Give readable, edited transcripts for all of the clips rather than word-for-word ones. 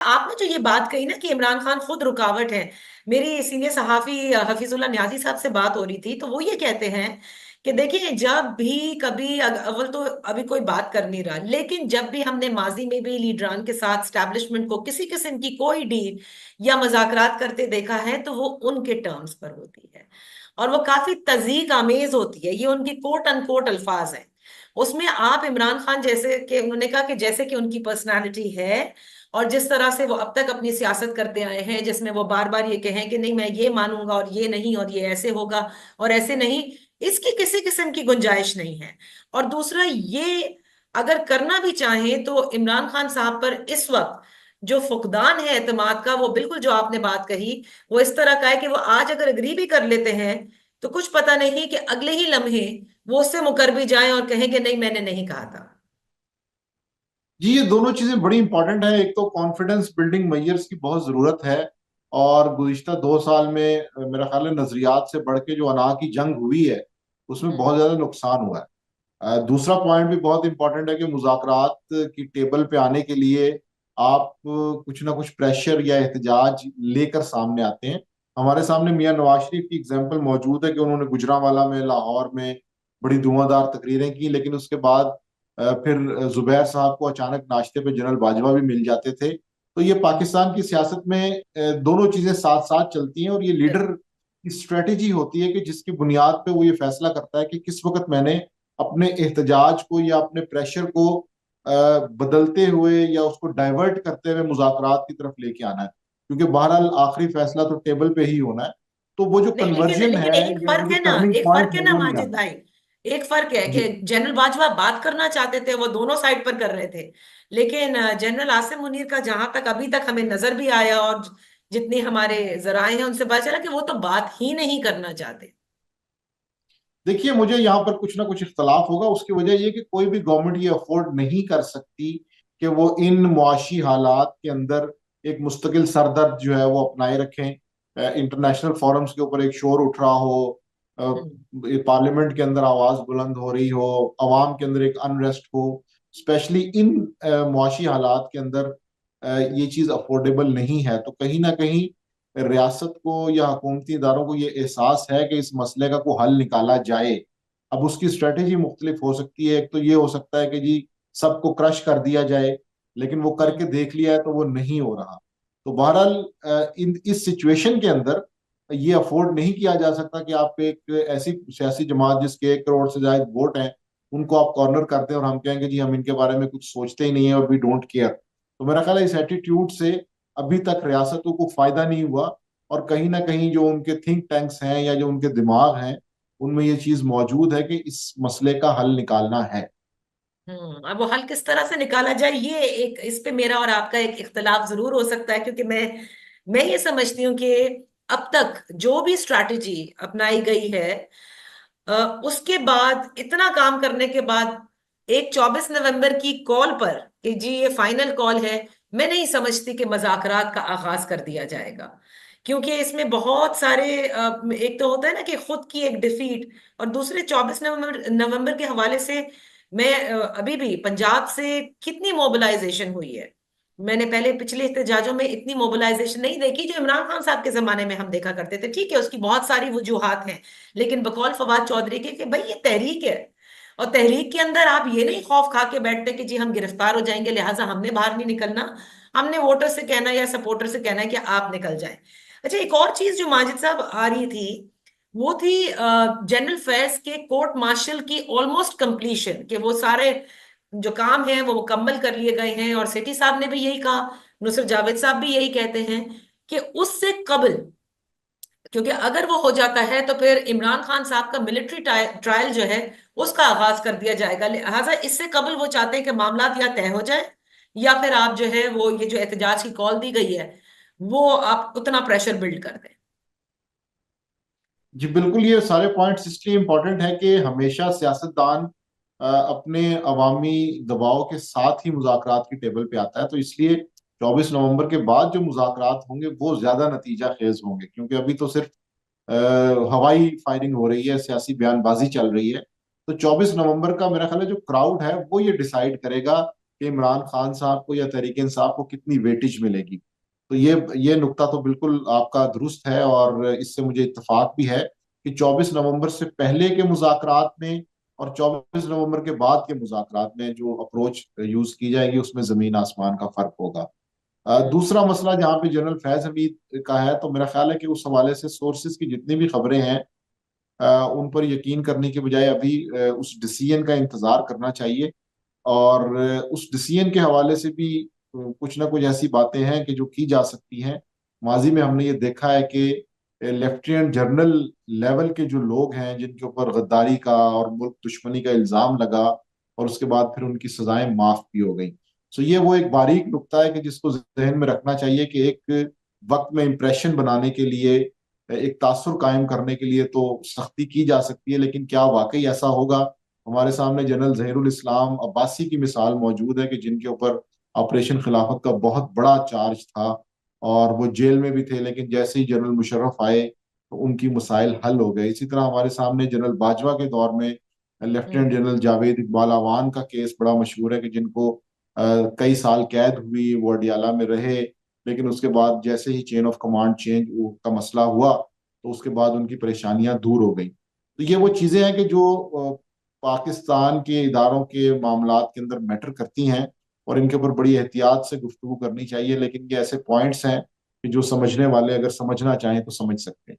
आपने जो ये बात कही ना कि इमरान खान खुद रुकावट है, मेरी सीनियर सहाफी हफीजुल्लाह न्याजी साहब से बात हो रही थी, तो वो ये कहते हैं कि देखिए, जब भी कभी अव्वल तो अभी कोई बात कर नहीं रहा, लेकिन जब भी हमने माजी में भी लीडरान के साथ स्टैब्लिशमेंट को किसी किस्म की कोई डील या मुज़ाकरात करते देखा है, तो वो उनके टर्म्स पर होती है और वो काफी तजीक आमेज होती है। ये उनकी कोट अनकोट अल्फाज है। उसमें आप इमरान खान जैसे कि उन्होंने कहा कि जैसे कि उनकी पर्सनालिटी है और जिस तरह से वो अब तक अपनी सियासत करते आए हैं, जिसमें वो बार बार ये कहें कि नहीं मैं ये मानूंगा और ये नहीं, और ये ऐसे होगा और ऐसे नहीं, इसकी किसी किस्म की गुंजाइश नहीं है। और दूसरा, ये अगर करना भी चाहें तो इमरान खान साहब पर इस वक्त जो फुकदान है एतमाद का, वो बिल्कुल जो आपने बात कही, वो इस तरह का है कि वो आज अगर अग्री भी कर लेते हैं तो कुछ पता नहीं कि अगले ही लम्हे वो उससे मुकर भी जाएं और कहें कि नहीं मैंने नहीं कहा था। जी, ये दोनों चीजें बड़ी इंपॉर्टेंट है। एक तो कॉन्फिडेंस बिल्डिंग मेजर्स की बहुत जरूरत है, और गुज़िश्ता 2 साल में मेरा ख्याल है नजरियात से बढ़ के जो अना की जंग हुई है उसमें हम्म। बहुत ज्यादा नुकसान हुआ है। दूसरा पॉइंट भी बहुत इंपॉर्टेंट है कि मुज़ाकरात की टेबल पे आने के लिए आप कुछ ना कुछ प्रेशर या एहतजाज लेकर सामने आते हैं। हमारे सामने मियां नवाज शरीफ की एग्जाम्पल मौजूद है कि उन्होंने गुजरांवाला में, लाहौर में बड़ी धुआंधार तकरीरें की, लेकिन उसके बाद फिर जुबैर साहब को अचानक नाश्ते पे जनरल बाजवा भी मिल जाते थे। तो ये पाकिस्तान की सियासत में दोनों चीजें साथ साथ चलती हैं, और ये लीडर की स्ट्रेटेजी होती है कि जिसकी बुनियाद पे वो ये फैसला करता है कि किस वक्त मैंने अपने एहतजाज को या अपने प्रेशर को बदलते हुए या उसको डाइवर्ट करते हुए मुज़ाकरात की तरफ लेके आना है, क्योंकि बहरहाल आखिरी फैसला तो टेबल पे ही होना है। तो वो जो नहीं, लेकिन कन्वर्जन लेकिन है एक या वो फर्क जो है ना, टर्निंग एक फर्क पॉइंट है है ना वो नहीं माजिद आता। भाई। एक फर्क है कि जी। जनरल बाजवा बात करना चाहते थे, वो दोनों साइड पर कर रहे थे। लेकिन जनरल आसिम मुनीर का जहां तक अभी तक हमें नजर भी आया और जितनी हमारे जराए हैं उनसे पता चला कि वो तो बात ही नहीं करना चाहते। देखिए, मुझे यहाँ पर कुछ ना कुछ इख्तलाफ होगा। उसकी वजह ये कि कोई भी गवर्नमेंट ये अफोर्ड नहीं कर सकती कि वो इन मुआशी हालात के अंदर एक मुस्तकिल सरदर्द जो है वो अपनाए रखें। इंटरनेशनल फोरम्स के ऊपर एक शोर उठ रहा हो, हम्म। पार्लियामेंट के अंदर आवाज बुलंद हो रही हो, अवाम के अंदर एक अनरेस्ट हो, स्पेशली इन मुआशी हालात के अंदर ये चीज अफोर्डेबल नहीं है। तो कहीं ना कहीं रियासत को या हुकूमती इदारों को ये एहसास है कि इस मसले का कोई हल निकाला जाए। अब उसकी स्ट्रेटेजी मुख्तलिफ हो सकती है। एक तो ये हो सकता है कि जी सबको क्रश कर दिया जाए, लेकिन वो करके हम्म। देख लिया है तो वो नहीं हो रहा। तो बहरहाल इन इस सिचुएशन के अंदर ये अफोर्ड नहीं किया जा सकता कि आप एक ऐसी सियासी जमात जिसके 1 करोड़ से ज्यादा वोट हैं उनको आप कॉर्नर करते हैं और हम कहेंगे जी हम इनके बारे में कुछ सोचते ही नहीं है और वी डोंट केयर। तो मेरा ख्याल है इस एटीट्यूड से अभी तक रियासतों को फायदा नहीं हुआ, और कहीं ना कहीं जो उनके थिंक टैंक्स हैं या जो उनके दिमाग हैं उनमें ये चीज मौजूद है कि इस मसले का हल निकालना है। अब वो हल किस तरह से निकाला जाए, ये एक, इस पे मेरा और आपका एक इख्तलाफ जरूर हो सकता है, क्योंकि मैं ये समझती हूँ कि अब तक जो भी स्ट्रैटेजी अपनाई गई है, उसके बाद इतना काम करने के बाद एक 24 नवंबर की कॉल पर कि जी ये फाइनल कॉल है, मैं नहीं समझती कि मज़ाकरात का आगाज कर दिया जाएगा। क्योंकि इसमें बहुत सारे एक तो होता है ना कि खुद की एक डिफीट, और दूसरे 24 नवंबर नवंबर के हवाले से मैं अभी भी पंजाब से कितनी मोबिलाइजेशन हुई है, मैंने पहले पिछले एहतजाजों में इतनी मोबिलाइजेशन नहीं देखी जो इमरान खान साहब के जमाने में हम देखा करते थे। ठीक है, उसकी बहुत सारी वजूहात हैं, लेकिन बकौल फवाद चौधरी के कि भाई ये तहरीक है, और तहरीक के अंदर आप ये नहीं खौफ खा के बैठते कि जी हम गिरफ्तार हो जाएंगे लिहाजा हमने बाहर नहीं निकलना। हमने वोटर से कहना है या सपोर्टर से कहना है कि आप निकल जाएं। अच्छा, एक और चीज जो माजिद साहब आ रही थी, वो थी जनरल फैज के कोर्ट मार्शल की ऑलमोस्ट कंप्लीशन, कि वो सारे जो काम है वो मुकम्मल कर लिए गए हैं, और सेठी साहब ने भी यही कहा, नुसरत जावेद साहब भी यही कहते हैं कि उससे कबल, क्योंकि अगर वो हो जाता है तो फिर इमरान खान साहब का मिलिट्री ट्रायल जो है उसका आगाज कर दिया जाएगा। लिहाजा इससे कबल वो चाहते हैं कि मामला या तय हो जाए, या फिर आप जो है वो ये जो एहतजाज की कॉल दी गई है वो आप उतना प्रेशर बिल्ड कर दें। जी बिल्कुल, ये सारे पॉइंट्स इसलिए इम्पोर्टेंट है कि हमेशा सियासतदान अपने अवामी दबाव के साथ ही मुज़ाकरात की टेबल पे आता है। तो इसलिए 24 नवंबर के बाद जो मुज़ाकरात होंगे वो ज्यादा नतीजा खेज होंगे, क्योंकि अभी तो सिर्फ हवाई फायरिंग हो रही है, सियासी बयानबाजी चल रही है। तो 24 नवंबर का मेरा ख्याल है जो क्राउड है वो ये डिसाइड करेगा कि इमरान खान साहब को या तहरीक इंसाफ को कितनी वेटेज मिलेगी। तो ये नुक्ता तो बिल्कुल आपका दुरुस्त है, और इससे मुझे इत्तेफाक भी है कि 24 नवंबर से पहले के मुज़ाकरात में और 24 नवंबर के बाद के मुज़ाकरात में जो अप्रोच यूज की जाएगी उसमें जमीन आसमान का फर्क होगा। दूसरा मसला जहाँ पे जनरल फैज हमीद का है, तो मेरा ख्याल है कि उस हवाले से सोर्सेज की जितनी भी खबरें हैं उन पर यकीन करने के बजाय अभी उस डिसीजन का इंतजार करना चाहिए। और उस डिसीजन के हवाले से भी कुछ ना कुछ ऐसी बातें हैं कि जो की जा सकती हैं। माजी में हमने ये देखा है कि लेफ्टिनेंट जनरल लेवल के जो लोग हैं जिनके ऊपर गद्दारी का और मुल्क दुश्मनी का इल्जाम लगा, और उसके बाद फिर उनकी सजाएं माफ भी हो गई। सो ये वो एक बारीक नुक्ता है कि जिसको जहन में रखना चाहिए कि एक वक्त में इम्प्रेशन बनाने के लिए, एक तासुर कायम करने के लिए तो सख्ती की जा सकती है, लेकिन क्या वाकई ऐसा होगा? हमारे सामने जनरल जहीरुल इस्लाम अब्बासी की मिसाल मौजूद है कि जिनके ऊपर ऑपरेशन खिलाफत का बहुत बड़ा चार्ज था, और वो जेल में भी थे, लेकिन जैसे ही जनरल मुशर्रफ आए तो उनकी मसाइल हल हो गए। इसी तरह हमारे सामने जनरल बाजवा के दौर में लेफ्टिनेंट हम्म जनरल जावेद इकबाल आवान का केस बड़ा मशहूर है कि जिनको कई साल कैद हुई, वो अडियाला में रहे, लेकिन उसके बाद जैसे ही चेन ऑफ कमांड चेंज का मसला हुआ तो उसके बाद उनकी परेशानियां दूर हो गई। तो ये वो चीजें हैं कि जो पाकिस्तान के इदारों के मामलात के अंदर मैटर करती हैं, और इनके ऊपर बड़ी एहतियात से गुफ्तगू करनी चाहिए। लेकिन ये ऐसे पॉइंट्स हैं कि जो समझने वाले अगर समझना चाहें तो समझ सकते हैं।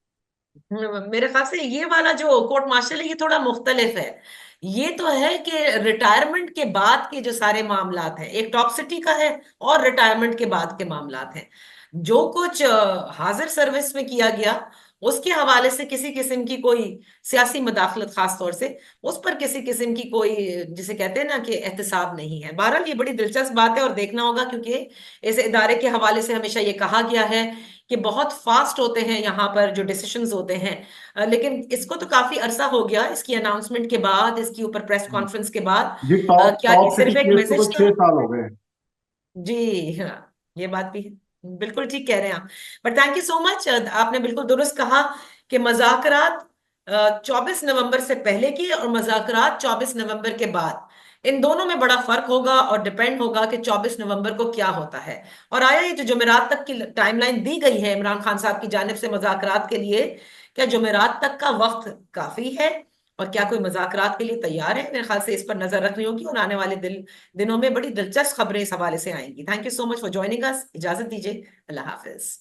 मेरे ख्याल से ये वाला जो कोर्ट मार्शल है ये थोड़ा मुख्तलिफ है। ये तो है कि रिटायरमेंट के बाद के जो सारे मामलात हैं, एक टॉक्सिटी का है और रिटायरमेंट के बाद के मामलात हैं। जो कुछ हाजिर सर्विस में किया गया उसके हवाले से किसी किस्म की कोई सियासी मदाखलत खास तौर से उस पर किसी किस्म की कोई, जिसे कहते हैं ना कि एहतसाब नहीं है। बहरहाल ये बड़ी दिलचस्प बात है और देखना होगा, क्योंकि इस इदारे के हवाले से हमेशा ये कहा गया है कि बहुत फास्ट होते हैं यहाँ पर जो डिसीशंस होते हैं। लेकिन इसको तो काफी अरसा हो गया इसकी अनाउंसमेंट के बाद, इसकी ऊपर प्रेस कॉन्फ्रेंस के बाद। जी, टॉप क्या ये टॉप सिटी सिर्फ एक केस को तो मैसेज था? 6 साल हो गए। जी हाँ, ये बात भी है, बिल्कुल ठीक कह रहे हैं आप। But thank you so much, आपने बिल्कुल दुरुस्त कहा कि मजाकरात 24 नवंबर से पहले की और मजाकरात 24 नवंबर के बाद, इन दोनों में बड़ा फर्क होगा और डिपेंड होगा कि 24 नवंबर को क्या होता है। और आया ये जो जुमेरात तक की टाइमलाइन दी गई है इमरान खान साहब की जानिब से मजाकरात के लिए, क्या जुमेरात तक का वक्त काफी है? और क्या कोई मजाकरात के लिए तैयार है? मेरे ख्याल से इस पर नजर रखनी होगी और आने वाले दिनों में बड़ी दिलचस्प खबरें इस हवाले से आएंगी। Thank you so much for joining us. इजाजत दीजिए। अल्लाह हाफिज।